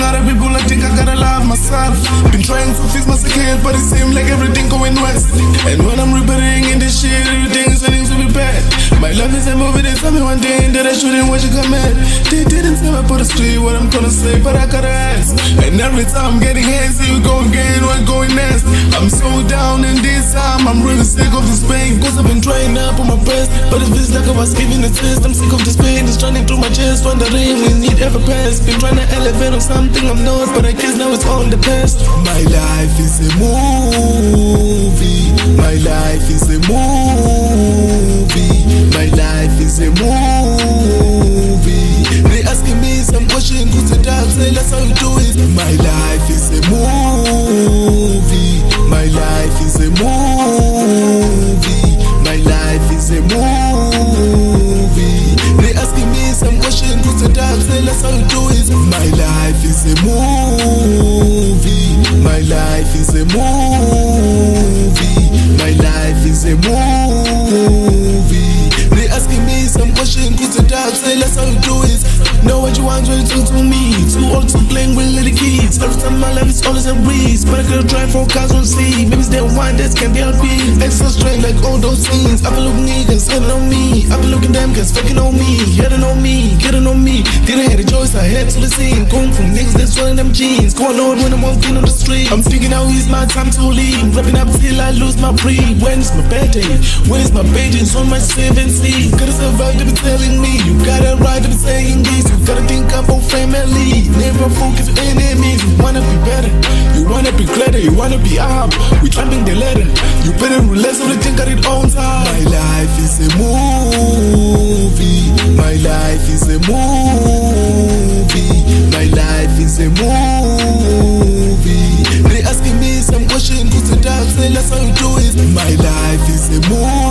lot of people I think I gotta love myself. Been trying to fix my second, but it seems like everything going west. And when I'm repairing in this shit, everything is starting to be bad. My love is a movie, they tell me one day that I shouldn't watch it come in. They didn't tell me put a street what I'm gonna say, but I gotta ask. And every time I'm getting hands, you go again, what going next? I'm so down in this time, I'm really sick of this pain. Cause I've been trying up on my best, but it feels like I was giving a test. I'm sick of this pain, it's running through my chest. Wondering when it ever pass. Been trying to elevate on something I'm not, but I guess now it's all the past. My life is a movie. My life is a movie. My life is a movie. They asking me some questions, who's the dark side, that's how you do it. My life is a movie. My life is a movie. My life is a movie. They asking me some questions, who's the dark side, that's how you do it. My life is a movie. My life is a movie. My life is a movie. They asking me some questions, who's the dark side, that's how you do it. Know what you want, when you talk to me. Too old to playing with little kids. Every time my life is always a breeze, but I gotta drive for cars on sea. Maybe it's that one that can be LP. Extra strength like all those things. I've been looking niggas, hating on me. I've been looking them cause fucking on me. Hating on me, getting on me. Didn't have a choice, I had to listen. Going from niggas that's swelling them jeans. Going on when I'm walking on the street. I'm thinking now it's my time to leave. Wrapping up till I lose my breath. When is my birthday? When is my birthday? It's on my 7th. Gotta survive, they be telling me. You gotta ride, they be saying this. You gotta think about family. Never focus on enemies. You wanna be better, you wanna be greater, you wanna be up. We climbing the ladder. You better realize everything got its own time. My life is a movie. My life is a movie. My life is a movie. They asking me some questions, who's the dark side, that's how you do it. My life is a movie.